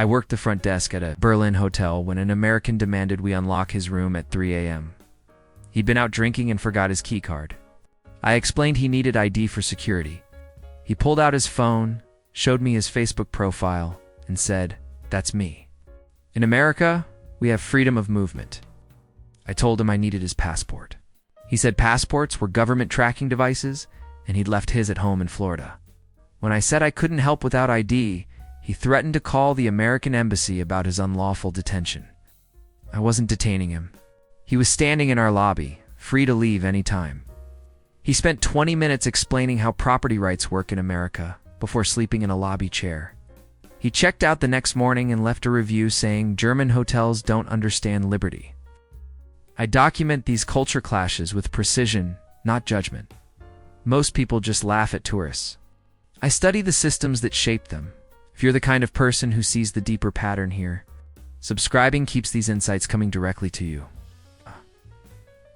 I worked the front desk at a Berlin hotel when an American demanded we unlock his room at 3 a.m. He'd been out drinking and forgot his key card. I explained he needed ID for security. He pulled out his phone, showed me his Facebook profile, and said, "That's me." In America, we have freedom of movement. I told him I needed his passport. He said passports were government tracking devices, and he'd left his at home in Florida. When I said I couldn't help without ID, he threatened to call the American embassy about his unlawful detention. I wasn't detaining him. He was standing in our lobby, free to leave any time. He spent 20 minutes explaining how property rights work in America before sleeping in a lobby chair. He checked out the next morning and left a review saying German hotels don't understand liberty. I document these culture clashes with precision, not judgment. Most people just laugh at tourists. I study the systems that shape them. If you're the kind of person who sees the deeper pattern here, subscribing keeps these insights coming directly to you.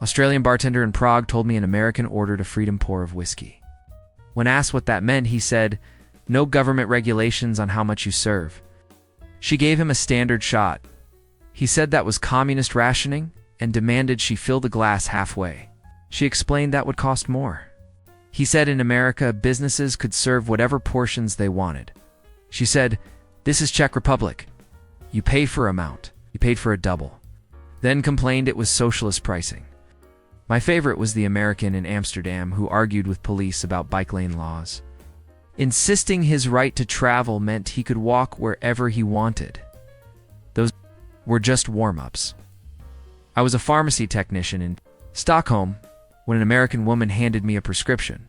Australian bartender in Prague told me an American ordered a freedom pour of whiskey. When asked what that meant, he said, "No government regulations on how much you serve." She gave him a standard shot. He said that was communist rationing and demanded she fill the glass halfway. She explained that would cost more. He said in America, businesses could serve whatever portions they wanted. She said, "This is Czech Republic. You pay for amount." He paid for a double. Then complained it was socialist pricing. My favorite was the American in Amsterdam who argued with police about bike lane laws. Insisting his right to travel meant he could walk wherever he wanted. Those were just warm-ups. I was a pharmacy technician in Stockholm when an American woman handed me a prescription.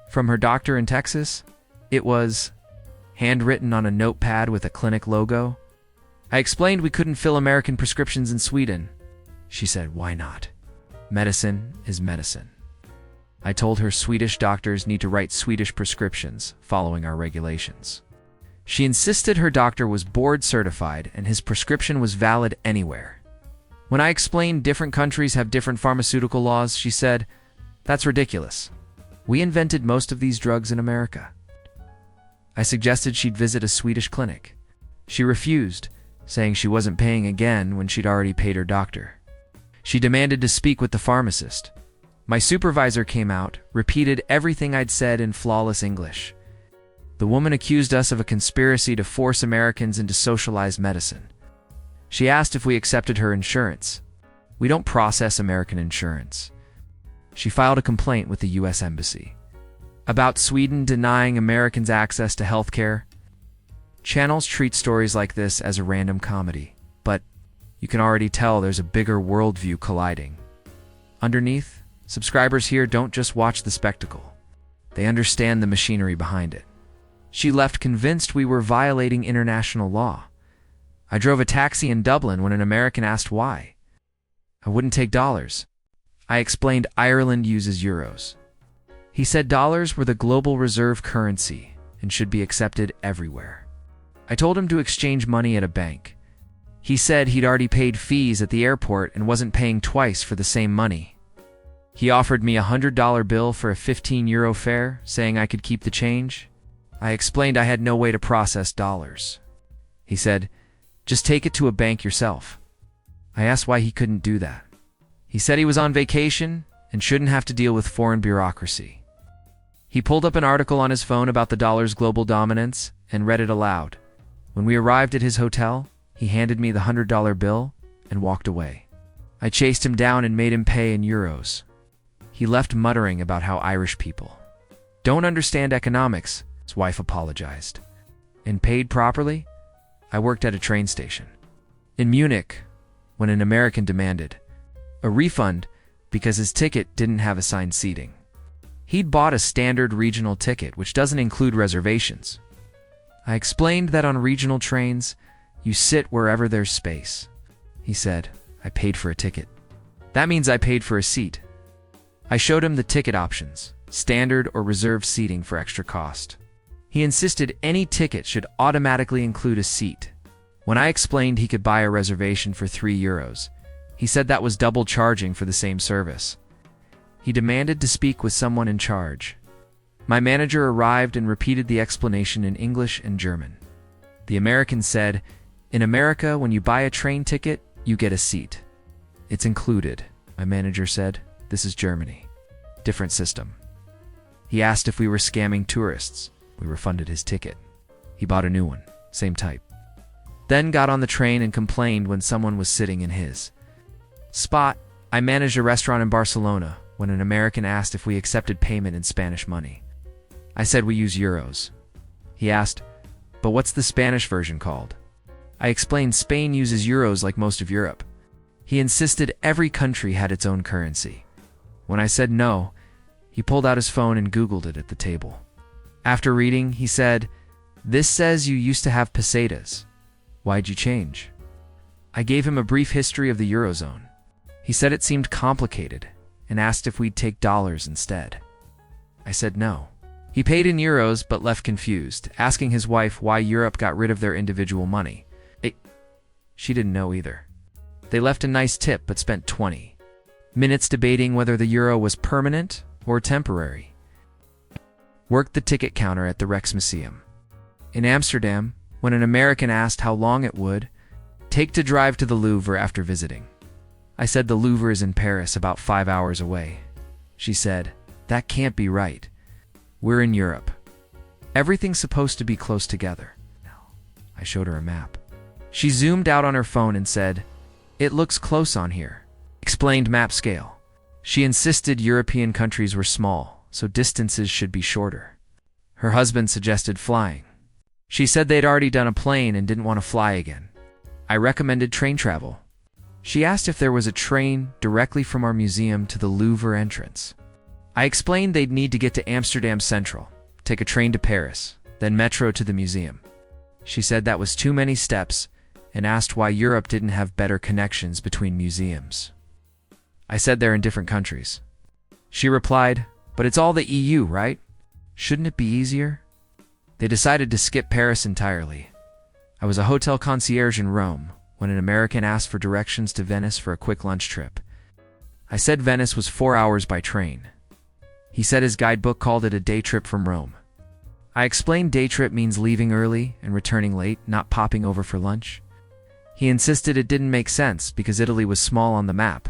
From her doctor in Texas, it was handwritten on a notepad with a clinic logo. I explained we couldn't fill American prescriptions in Sweden. She said, "Why not? Medicine is medicine." I told her Swedish doctors need to write Swedish prescriptions, following our regulations. She insisted her doctor was board certified and his prescription was valid anywhere. When I explained different countries have different pharmaceutical laws, she said, "That's ridiculous. We invented most of these drugs in America." I suggested she'd visit a Swedish clinic. She refused, saying she wasn't paying again when she'd already paid her doctor. She demanded to speak with the pharmacist. My supervisor came out, repeated everything I'd said in flawless English. The woman accused us of a conspiracy to force Americans into socialized medicine. She asked if we accepted her insurance. We don't process American insurance. She filed a complaint with the U.S. Embassy. About Sweden denying Americans access to health care. Channels treat stories like this as a random comedy, but you can already tell there's a bigger worldview colliding. Underneath, subscribers here don't just watch the spectacle. They understand the machinery behind it. She left convinced we were violating international law. I drove a taxi in Dublin when an American asked why. I wouldn't take dollars. I explained Ireland uses euros. He said dollars were the global reserve currency and should be accepted everywhere. I told him to exchange money at a bank. He said he'd already paid fees at the airport and wasn't paying twice for the same money. He offered me a $100 bill for a €15 fare, saying I could keep the change. I explained I had no way to process dollars. He said, "Just take it to a bank yourself." I asked why he couldn't do that. He said he was on vacation and shouldn't have to deal with foreign bureaucracy. He pulled up an article on his phone about the dollar's global dominance and read it aloud. When we arrived at his hotel, he handed me the $100 bill and walked away. I chased him down and made him pay in euros. He left muttering about how Irish people don't understand economics. His wife apologized. And paid properly? I worked at a train station. In Munich, when an American demanded a refund because his ticket didn't have assigned seating. He'd bought a standard regional ticket, which doesn't include reservations. I explained that on regional trains, you sit wherever there's space. He said, "I paid for a ticket." That means I paid for a seat. I showed him the ticket options, standard or reserved seating for extra cost. He insisted any ticket should automatically include a seat. When I explained he could buy a reservation for €3, he said that was double charging for the same service. He demanded to speak with someone in charge. My manager arrived and repeated the explanation in English and German. The American said, In America, when you buy a train ticket, you get a seat. It's included, my manager said. This is Germany. Different system. He asked if we were scamming tourists. We refunded his ticket. He bought a new one, same type. Then got on the train and complained when someone was sitting in his spot. I managed a restaurant in Barcelona when an American asked if we accepted payment in Spanish money. I said we use euros. He asked, but what's the Spanish version called? I explained Spain uses euros like most of Europe. He insisted every country had its own currency. When I said no, he pulled out his phone and Googled it at the table. After reading, he said, "This says you used to have pesetas. Why'd you change?" I gave him a brief history of the Eurozone. He said it seemed complicated and asked if we'd take dollars instead. I said no. He paid in euros but left confused, asking his wife why Europe got rid of their individual money. She didn't know either. They left a nice tip but spent 20 minutes debating whether the euro was permanent or temporary. Worked the ticket counter at the Rijksmuseum. In Amsterdam, when an American asked how long it would take to drive to the Louvre after visiting, I said the Louvre is in Paris, about 5 hours away. She said, "That can't be right. We're in Europe. Everything's supposed to be close together." I showed her a map. She zoomed out on her phone and said, "It looks close on here." Explained map scale. She insisted European countries were small, so distances should be shorter. Her husband suggested flying. She said they'd already done a plane and didn't want to fly again. I recommended train travel. She asked if there was a train directly from our museum to the Louvre entrance. I explained they'd need to get to Amsterdam Central, take a train to Paris, then metro to the museum. She said that was too many steps and asked why Europe didn't have better connections between museums. I said they're in different countries. She replied, "But it's all the EU, right? Shouldn't it be easier?" They decided to skip Paris entirely. I was a hotel concierge in Rome when an American asked for directions to Venice for a quick lunch trip. I said Venice was 4 hours by train. He said his guidebook called it a day trip from Rome. I explained day trip means leaving early and returning late, not popping over for lunch. He insisted it didn't make sense because Italy was small on the map.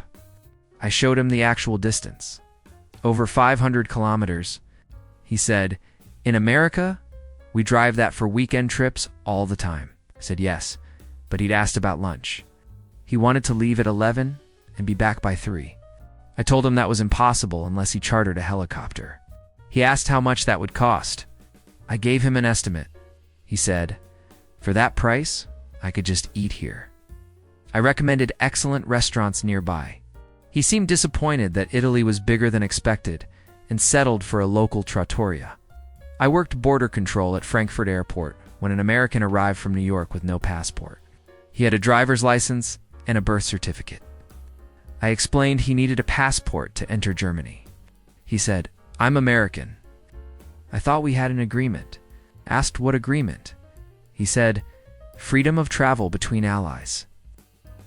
I showed him the actual distance. Over 500 kilometers. He said, "In America, we drive that for weekend trips all the time." I said yes, but he'd asked about lunch. He wanted to leave at 11 and be back by 3. I told him that was impossible unless he chartered a helicopter. He asked how much that would cost. I gave him an estimate. He said, "For that price, I could just eat here." I recommended excellent restaurants nearby. He seemed disappointed that Italy was bigger than expected and settled for a local trattoria. I worked border control at Frankfurt Airport when an American arrived from New York with no passport. He had a driver's license and a birth certificate. I explained he needed a passport to enter Germany. He said, "I'm American." I thought we had an agreement. Asked what agreement. He said, "Freedom of travel between allies."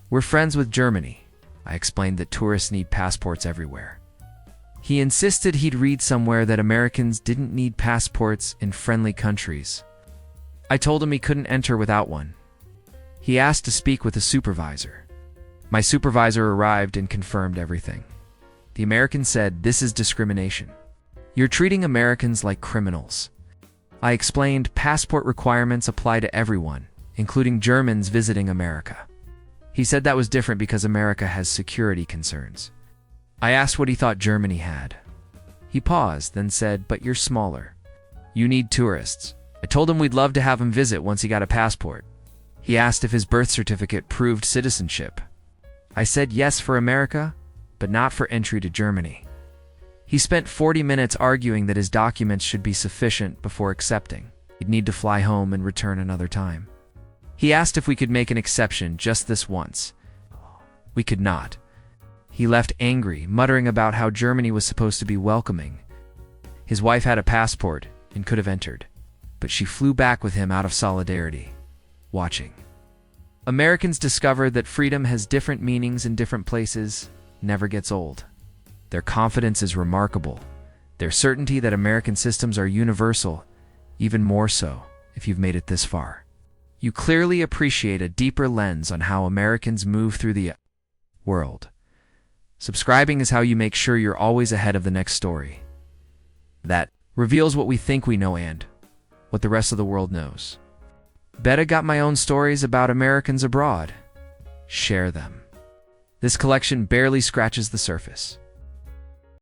"We're friends with Germany." I explained that tourists need passports everywhere. He insisted he'd read somewhere that Americans didn't need passports in friendly countries. I told him he couldn't enter without one. He asked to speak with a supervisor. My supervisor arrived and confirmed everything. The American said, "This is discrimination. You're treating Americans like criminals." I explained passport requirements apply to everyone, including Germans visiting America. He said that was different because America has security concerns. I asked what he thought Germany had. He paused, then said, "But you're smaller. You need tourists." I told him we'd love to have him visit once he got a passport. He asked if his birth certificate proved citizenship. I said yes for America, but not for entry to Germany. He spent 40 minutes arguing that his documents should be sufficient before accepting. He'd need to fly home and return another time. He asked if we could make an exception just this once. We could not. He left angry, muttering about how Germany was supposed to be welcoming. His wife had a passport and could have entered, but she flew back with him out of solidarity. Watching. Americans discovered that freedom has different meanings in different places, never gets old. Their confidence is remarkable. Their certainty that American systems are universal, even more so if you've made it this far. You clearly appreciate a deeper lens on how Americans move through the world. Subscribing is how you make sure you're always ahead of the next story that reveals what we think we know and what the rest of the world knows. Bet I got my own stories about Americans abroad. Share them. This collection barely scratches the surface.